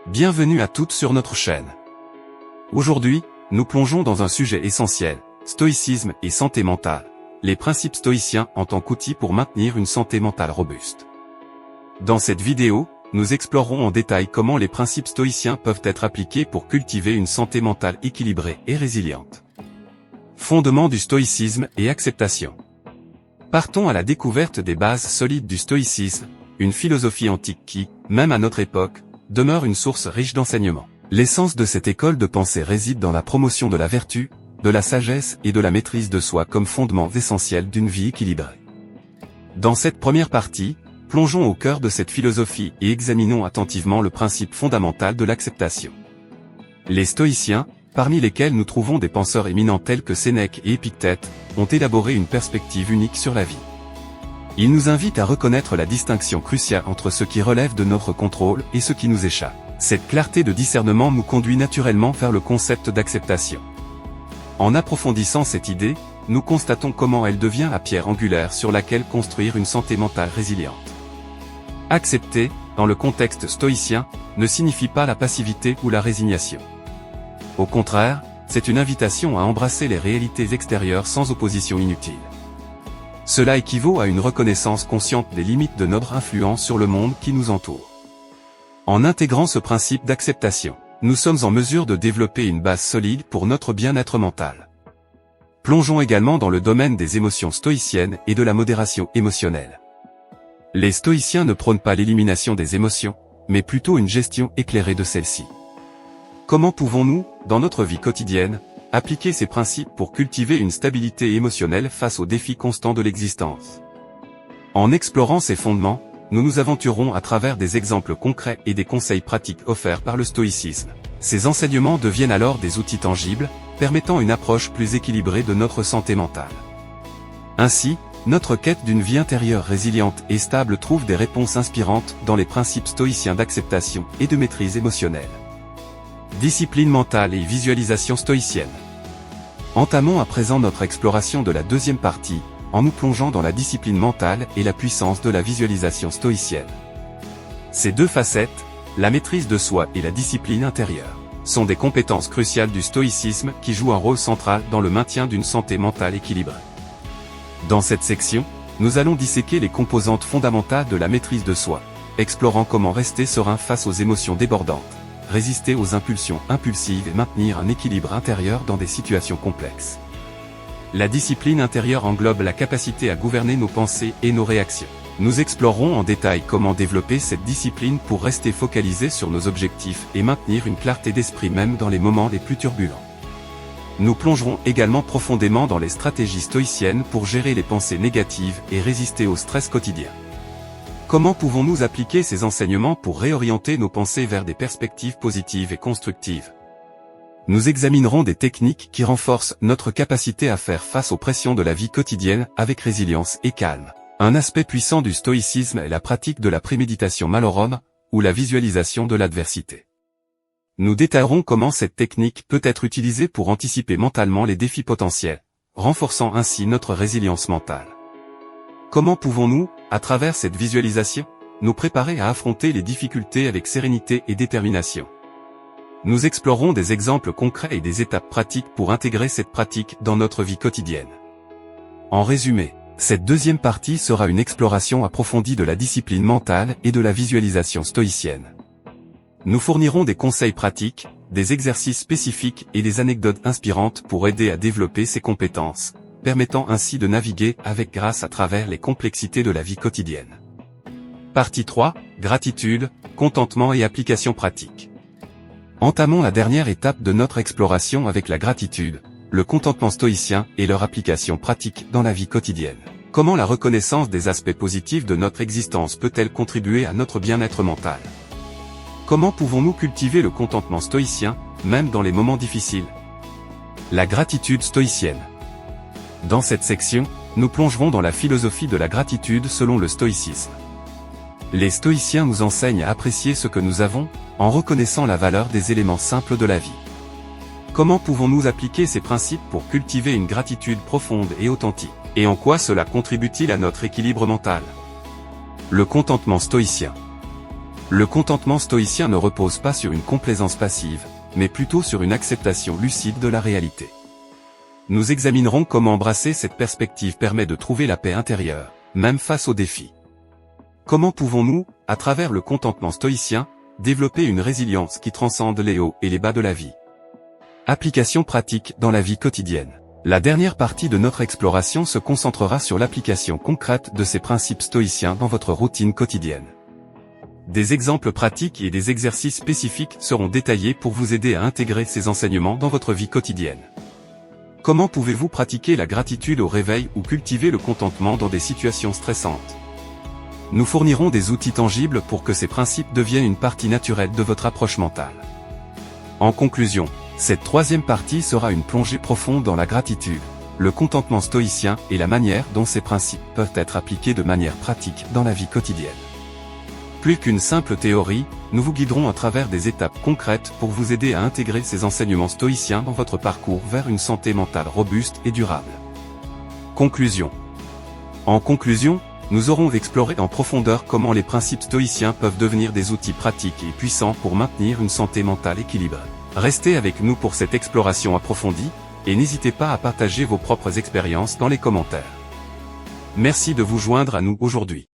Bienvenue à toutes sur notre chaîne. Aujourd'hui, nous plongeons dans un sujet essentiel, stoïcisme et santé mentale, les principes stoïciens en tant qu'outil pour maintenir une santé mentale robuste. Dans cette vidéo, nous explorerons en détail comment les principes stoïciens peuvent être appliqués pour cultiver une santé mentale équilibrée et résiliente. Fondement du stoïcisme et acceptation. Partons à la découverte des bases solides du stoïcisme, une philosophie antique qui, même à notre époque, demeure une source riche d'enseignements. L'essence de cette école de pensée réside dans la promotion de la vertu, de la sagesse et de la maîtrise de soi comme fondements essentiels d'une vie équilibrée. Dans cette première partie, plongeons au cœur de cette philosophie et examinons attentivement le principe fondamental de l'acceptation. Les stoïciens, parmi lesquels nous trouvons des penseurs éminents tels que Sénèque et Épictète, ont élaboré une perspective unique sur la vie. Ils nous invitent à reconnaître la distinction cruciale entre ce qui relève de notre contrôle et ce qui nous échappe. Cette clarté de discernement nous conduit naturellement vers le concept d'acceptation. En approfondissant cette idée, nous constatons comment elle devient la pierre angulaire sur laquelle construire une santé mentale résiliente. Accepter, dans le contexte stoïcien, ne signifie pas la passivité ou la résignation. Au contraire, c'est une invitation à embrasser les réalités extérieures sans opposition inutile. Cela équivaut à une reconnaissance consciente des limites de notre influence sur le monde qui nous entoure. En intégrant ce principe d'acceptation, nous sommes en mesure de développer une base solide pour notre bien-être mental. Plongeons également dans le domaine des émotions stoïciennes et de la modération émotionnelle. Les stoïciens ne prônent pas l'élimination des émotions, mais plutôt une gestion éclairée de celles-ci. Comment pouvons-nous, dans notre vie quotidienne, appliquer ces principes pour cultiver une stabilité émotionnelle face aux défis constants de l'existence? En explorant ces fondements, nous nous aventurons à travers des exemples concrets et des conseils pratiques offerts par le stoïcisme. Ces enseignements deviennent alors des outils tangibles, permettant une approche plus équilibrée de notre santé mentale. Ainsi, notre quête d'une vie intérieure résiliente et stable trouve des réponses inspirantes dans les principes stoïciens d'acceptation et de maîtrise émotionnelle. Discipline mentale et visualisation stoïcienne. Entamons à présent notre exploration de la deuxième partie, en nous plongeant dans la discipline mentale et la puissance de la visualisation stoïcienne. Ces deux facettes, la maîtrise de soi et la discipline intérieure, sont des compétences cruciales du stoïcisme qui jouent un rôle central dans le maintien d'une santé mentale équilibrée. Dans cette section, nous allons disséquer les composantes fondamentales de la maîtrise de soi, explorant comment rester serein face aux émotions débordantes, résister aux impulsions impulsives et maintenir un équilibre intérieur dans des situations complexes. La discipline intérieure englobe la capacité à gouverner nos pensées et nos réactions. Nous explorerons en détail comment développer cette discipline pour rester focalisé sur nos objectifs et maintenir une clarté d'esprit même dans les moments les plus turbulents. Nous plongerons également profondément dans les stratégies stoïciennes pour gérer les pensées négatives et résister au stress quotidien. Comment pouvons-nous appliquer ces enseignements pour réorienter nos pensées vers des perspectives positives et constructives? Nous examinerons des techniques qui renforcent notre capacité à faire face aux pressions de la vie quotidienne avec résilience et calme. Un aspect puissant du stoïcisme est la pratique de la préméditation malorum, ou la visualisation de l'adversité. Nous détaillerons comment cette technique peut être utilisée pour anticiper mentalement les défis potentiels, renforçant ainsi notre résilience mentale. Comment pouvons-nous, à travers cette visualisation, nous préparer à affronter les difficultés avec sérénité et détermination? Nous explorerons des exemples concrets et des étapes pratiques pour intégrer cette pratique dans notre vie quotidienne. En résumé, cette deuxième partie sera une exploration approfondie de la discipline mentale et de la visualisation stoïcienne. Nous fournirons des conseils pratiques, des exercices spécifiques et des anecdotes inspirantes pour aider à développer ces compétences, permettant ainsi de naviguer avec grâce à travers les complexités de la vie quotidienne. Partie 3, gratitude, contentement et application pratique. Entamons la dernière étape de notre exploration avec la gratitude, le contentement stoïcien et leur application pratique dans la vie quotidienne. Comment la reconnaissance des aspects positifs de notre existence peut-elle contribuer à notre bien-être mental? Comment pouvons-nous cultiver le contentement stoïcien, même dans les moments difficiles? La gratitude stoïcienne. Dans cette section, nous plongerons dans la philosophie de la gratitude selon le stoïcisme. Les stoïciens nous enseignent à apprécier ce que nous avons, en reconnaissant la valeur des éléments simples de la vie. Comment pouvons-nous appliquer ces principes pour cultiver une gratitude profonde et authentique? Et en quoi cela contribue-t-il à notre équilibre mental? Le contentement stoïcien. Le contentement stoïcien ne repose pas sur une complaisance passive, mais plutôt sur une acceptation lucide de la réalité. Nous examinerons comment embrasser cette perspective permet de trouver la paix intérieure, même face aux défis. Comment pouvons-nous, à travers le contentement stoïcien, développer une résilience qui transcende les hauts et les bas de la vie? Application pratique dans la vie quotidienne. La dernière partie de notre exploration se concentrera sur l'application concrète de ces principes stoïciens dans votre routine quotidienne. Des exemples pratiques et des exercices spécifiques seront détaillés pour vous aider à intégrer ces enseignements dans votre vie quotidienne. Comment pouvez-vous pratiquer la gratitude au réveil ou cultiver le contentement dans des situations stressantes? Nous fournirons des outils tangibles pour que ces principes deviennent une partie naturelle de votre approche mentale. En conclusion, cette troisième partie sera une plongée profonde dans la gratitude, le contentement stoïcien et la manière dont ces principes peuvent être appliqués de manière pratique dans la vie quotidienne. Plus qu'une simple théorie, nous vous guiderons à travers des étapes concrètes pour vous aider à intégrer ces enseignements stoïciens dans votre parcours vers une santé mentale robuste et durable. Conclusion. En conclusion, nous aurons exploré en profondeur comment les principes stoïciens peuvent devenir des outils pratiques et puissants pour maintenir une santé mentale équilibrée. Restez avec nous pour cette exploration approfondie, et n'hésitez pas à partager vos propres expériences dans les commentaires. Merci de vous joindre à nous aujourd'hui.